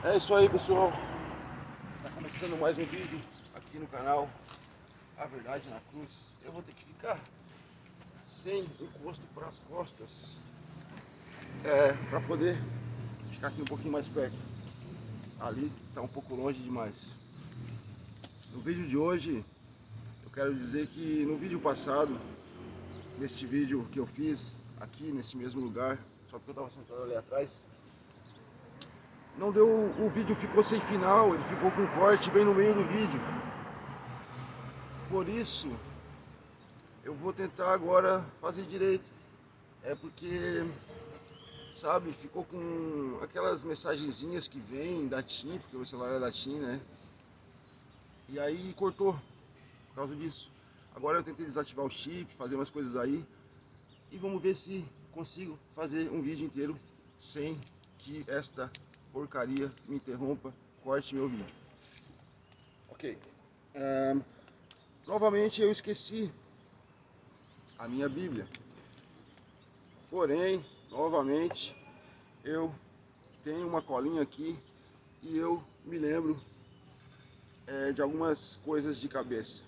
É isso aí, pessoal. Está começando mais um vídeo aqui no canal A Verdade na Cruz. Eu vou ter que ficar sem encosto para as costas para poder ficar aqui um pouquinho mais perto. Ali está um pouco longe demais. No vídeo de hoje, eu quero dizer que no vídeo passado, neste vídeo que eu fiz aqui nesse mesmo lugar, só porque eu estava sentado ali atrás, não deu, o vídeo ficou sem final, ele ficou com corte bem no meio do vídeo. Por isso, eu vou tentar agora fazer direito. É porque, sabe, ficou com aquelas mensagenzinhas que vêm da TIM, porque o celular é da TIM, né? E aí cortou por causa disso. Agora eu tentei desativar o chip, fazer umas coisas aí. E vamos ver se consigo fazer um vídeo inteiro sem que esta porcaria me interrompa, corte meu vídeo. Ok. Novamente eu esqueci a minha Bíblia. Porém, novamente, eu tenho uma colinha aqui e eu me lembro de algumas coisas de cabeça.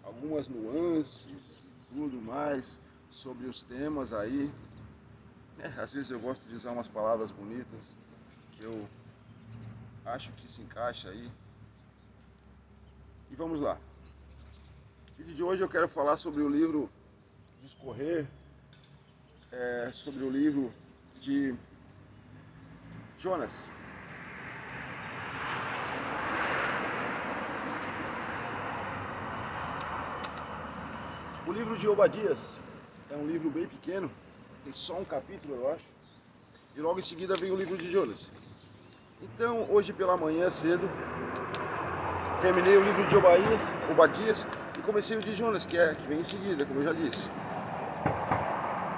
Algumas nuances e tudo mais sobre os temas aí. Às vezes eu gosto de usar umas palavras bonitas que eu acho que se encaixa aí. E vamos lá. No vídeo de hoje eu quero falar sobre o livro Discorrer, sobre o livro de Jonas. O livro de Obadias é um livro bem pequeno, tem só um capítulo, eu acho, e logo em seguida vem o livro de Jonas. Então, hoje pela manhã cedo, terminei o livro de Obadias e comecei o de Jonas, que vem em seguida, como eu já disse.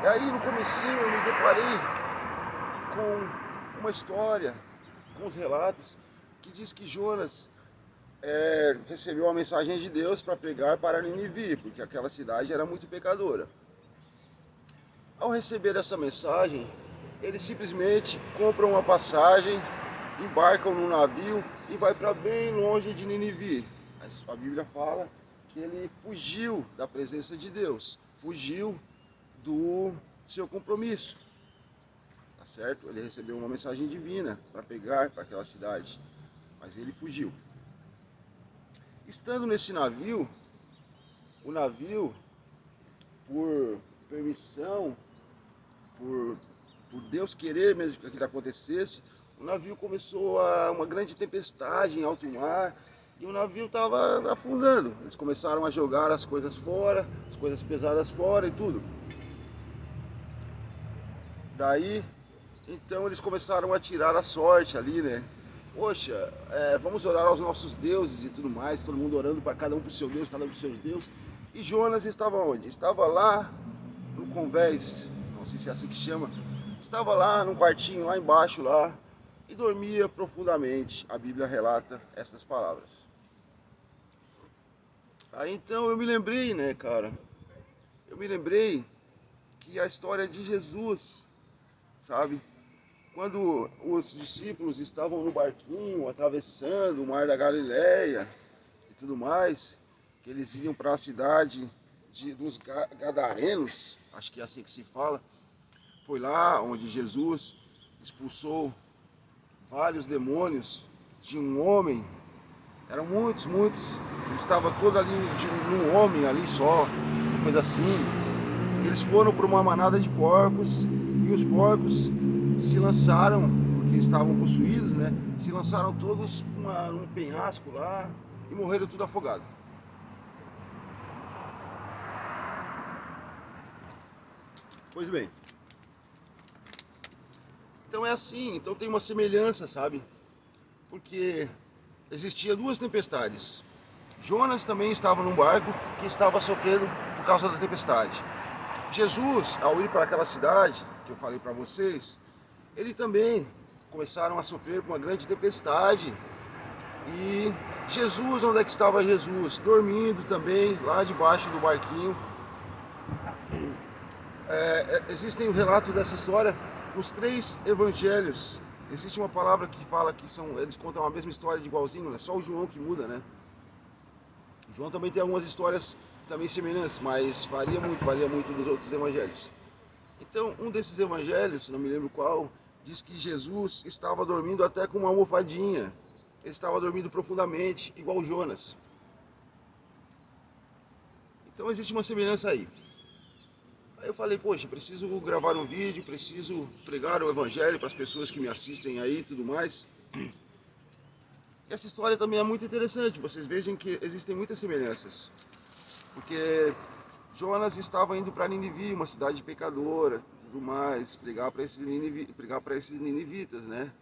E aí no comecinho eu me deparei com uma história, com os relatos, que diz que Jonas recebeu a mensagem de Deus para pregar para Nínive, porque aquela cidade era muito pecadora. Ao receber essa mensagem, eles simplesmente compram uma passagem, embarcam num navio e vai para bem longe de Nínive. A Bíblia fala que ele fugiu da presença de Deus, fugiu do seu compromisso, tá certo? Ele recebeu uma mensagem divina para pegar para aquela cidade, mas ele fugiu. Estando nesse navio, o navio, por permissão, por Deus querer mesmo que aquilo acontecesse, o navio começou uma grande tempestade em alto mar e o navio estava afundando. Eles começaram a jogar as coisas fora, as coisas pesadas fora e tudo. Daí, então eles começaram a tirar a sorte ali, né? Poxa, vamos orar aos nossos deuses e tudo mais, todo mundo orando para cada um para o seu Deus, cada um para os seus deuses. E Jonas estava onde? Estava lá no convés, não sei se é assim que chama, estava lá num quartinho lá embaixo lá e dormia profundamente. A Bíblia relata estas palavras. Aí então eu me lembrei, né, cara? Eu me lembrei que a história de Jesus, sabe? Quando os discípulos estavam no barquinho, atravessando o mar da Galileia e tudo mais, que eles iam para a cidade dos Gadarenos, acho que é assim que se fala, foi lá onde Jesus expulsou vários demônios de um homem, eram muitos, estava todo ali num homem ali só, coisa assim. Eles foram para uma manada de porcos e os porcos se lançaram, porque estavam possuídos, né? Se lançaram todos num penhasco lá e morreram tudo afogados. Pois bem, então é assim, então tem uma semelhança, sabe? Porque existia duas tempestades. Jonas também estava num barco que estava sofrendo por causa da tempestade. Jesus, ao ir para aquela cidade que eu falei para vocês, ele também começaram a sofrer com uma grande tempestade. E Jesus, onde é que estava Jesus? Dormindo também, lá debaixo do barquinho. Existem relatos dessa história nos 3 evangelhos existe uma palavra que fala que eles contam a mesma história de igualzinho, né? Só o João que muda, né? O João também tem algumas histórias também semelhantes, mas varia muito dos outros evangelhos. Então, um desses evangelhos, não me lembro qual, diz que Jesus estava dormindo até com uma almofadinha. Ele estava dormindo profundamente, igual Jonas. Então existe uma semelhança aí. Aí eu falei, poxa, preciso gravar um vídeo, preciso pregar o evangelho para as pessoas que me assistem aí e tudo mais. E essa história também é muito interessante, vocês vejam que existem muitas semelhanças. Porque Jonas estava indo para Nínive, uma cidade pecadora, tudo mais, pregar para esses ninivitas, né?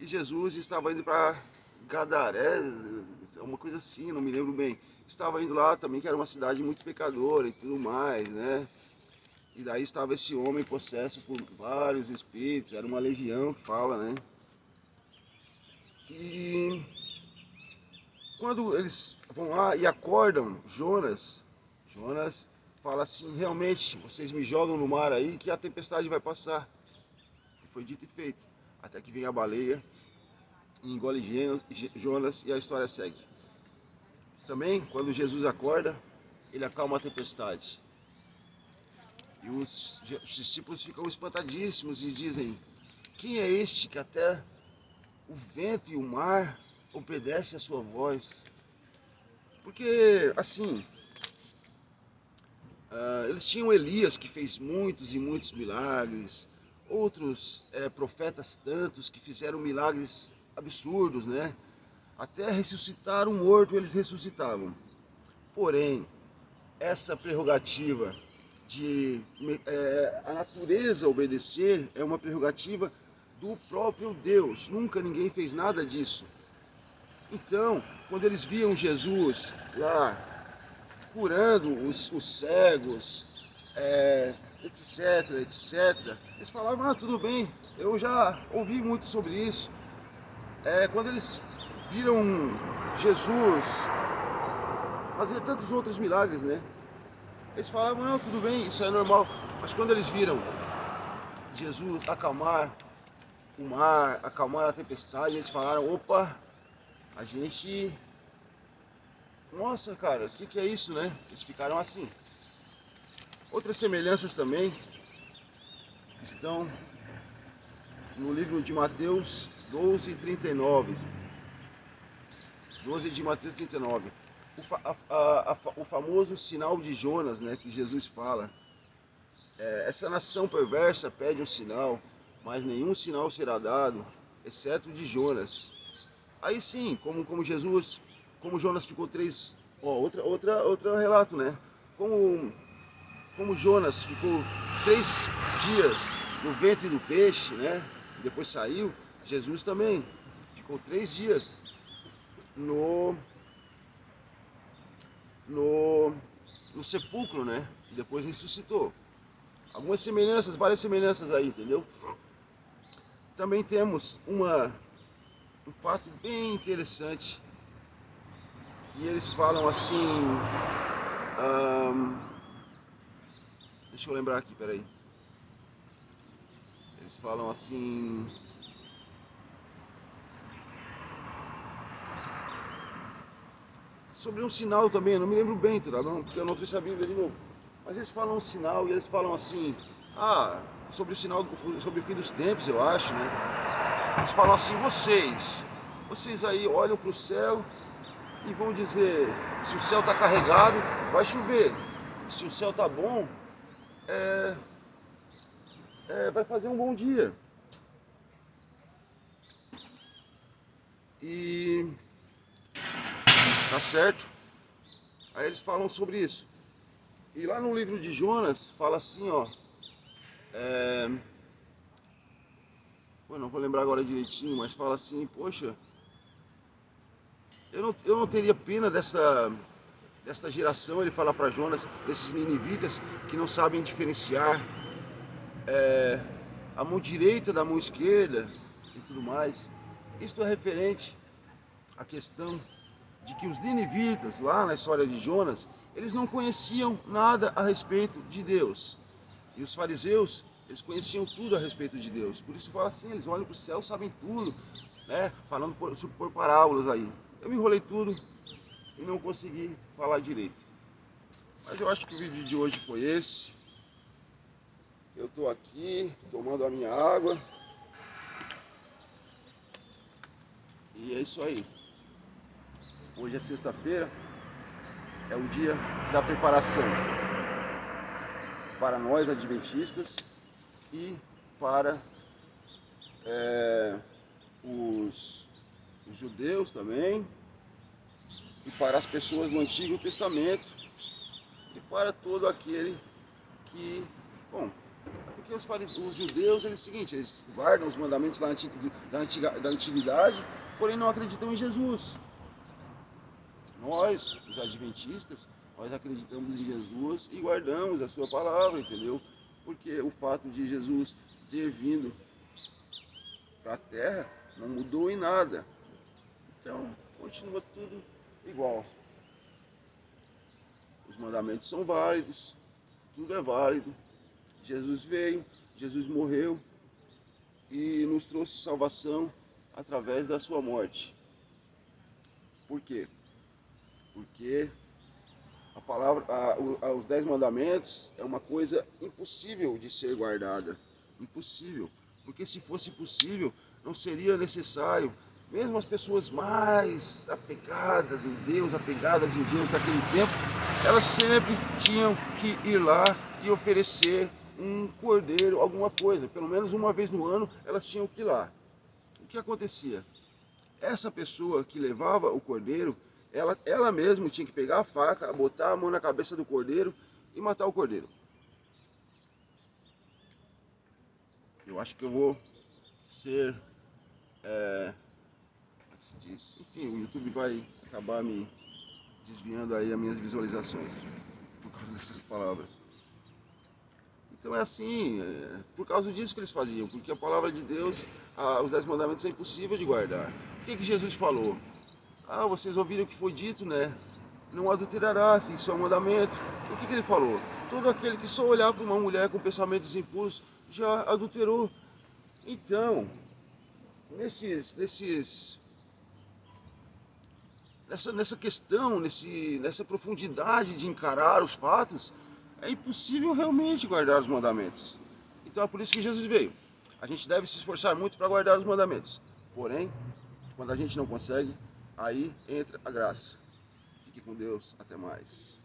E Jesus estava indo para Gadaré, uma coisa assim, não me lembro bem. Estava indo lá também, que era uma cidade muito pecadora e tudo mais, né? E daí estava esse homem possesso por vários espíritos, era uma legião que fala, né? E quando eles vão lá e acordam Jonas fala assim, realmente, vocês me jogam no mar aí que a tempestade vai passar. E foi dito e feito. Até que vem a baleia, e engole Jonas e a história segue. Também, quando Jesus acorda, ele acalma a tempestade. E os discípulos ficam espantadíssimos e dizem, quem é este que até o vento e o mar obedecem à sua voz? Porque, assim, eles tinham Elias que fez muitos e muitos milagres, outros profetas tantos que fizeram milagres absurdos, né? Até ressuscitar um morto eles ressuscitavam. Porém, essa prerrogativa de a natureza obedecer é uma prerrogativa do próprio Deus. Nunca ninguém fez nada disso. Então, quando eles viam Jesus lá curando os cegos, etc, etc, eles falavam, tudo bem, eu já ouvi muito sobre isso. Quando eles viram Jesus fazer tantos outros milagres, né? Eles falavam, não, tudo bem, isso é normal. Mas quando eles viram Jesus acalmar o mar, acalmar a tempestade, eles falaram, opa, a gente... Nossa, cara, o que é isso, né? Eles ficaram assim. Outras semelhanças também estão no livro de Mateus 12:39. 12 de Mateus 39. O famoso sinal de Jonas, né, que Jesus fala. Essa nação perversa pede um sinal, mas nenhum sinal será dado, exceto o de Jonas. Aí sim, como Jonas ficou três... Outro relato, né? Como Jonas ficou 3 dias no ventre do peixe, né? E depois saiu, Jesus também ficou 3 dias no sepulcro, né? E depois ressuscitou. Algumas semelhanças, várias semelhanças aí, entendeu? Também temos um fato bem interessante, que eles falam assim... deixa eu lembrar aqui, peraí. Eles falam assim... sobre um sinal também, eu não me lembro bem, tá? Porque eu não trouxe a Bíblia de novo. Mas eles falam um sinal e eles falam assim... sobre o sinal, sobre o fim dos tempos, eu acho, né? Eles falam assim, vocês aí olham para o céu e vão dizer, se o céu está carregado, vai chover. Se o céu está bom, vai fazer um bom dia. E tá certo? Aí eles falam sobre isso. E lá no livro de Jonas, fala assim, ó... não vou lembrar agora direitinho, mas fala assim, poxa... Eu não teria pena dessa geração, ele fala para Jonas, desses ninivitas que não sabem diferenciar a mão direita da mão esquerda e tudo mais. Isto é referente à questão de que os ninivitas, lá na história de Jonas, eles não conheciam nada a respeito de Deus. E os fariseus Eles conheciam tudo a respeito de Deus. Por isso fala assim, eles olham para o céu, sabem tudo, né? Falando por parábolas aí. Eu me enrolei tudo e não consegui falar direito. Mas eu acho que o vídeo de hoje foi esse. Eu estou aqui tomando a minha água. E é isso aí. Hoje é sexta-feira. É o dia da preparação para nós adventistas e para os judeus também, e para as pessoas do Antigo Testamento, e para todo aquele que, bom, porque os judeus, eles, seguinte, eles guardam os mandamentos da antiguidade, porém não acreditam em Jesus. Nós, os adventistas, nós acreditamos em Jesus e guardamos a sua palavra, entendeu? Porque o fato de Jesus ter vindo para a terra não mudou em nada. Então, continua tudo igual. Os mandamentos são válidos, tudo é válido. Jesus veio, Jesus morreu e nos trouxe salvação através da sua morte. Por quê? Porque a palavra, os 10 mandamentos é uma coisa impossível de ser guardada. Impossível. Porque se fosse possível, não seria necessário. Mesmo as pessoas mais apegadas em Deus daquele tempo, elas sempre tinham que ir lá e oferecer um cordeiro, alguma coisa. Pelo menos uma vez no ano, elas tinham que ir lá. O que acontecia? Essa pessoa que levava o cordeiro, ela mesma tinha que pegar a faca, botar a mão na cabeça do cordeiro e matar o cordeiro. Eu acho que eu vou ser... enfim, o YouTube vai acabar me desviando aí as minhas visualizações por causa dessas palavras. Então é assim, por causa disso que eles faziam, porque a palavra de Deus, os 10 mandamentos é impossível de guardar. O que Jesus falou? Vocês ouviram o que foi dito, né? Não adulterarás, isso é um mandamento. O que ele falou? Todo aquele que só olhar para uma mulher com pensamentos impuros já adulterou. Então, nessa questão, nessa profundidade de encarar os fatos, é impossível realmente guardar os mandamentos. Então é por isso que Jesus veio. A gente deve se esforçar muito para guardar os mandamentos. Porém, quando a gente não consegue, aí entra a graça. Fique com Deus, até mais.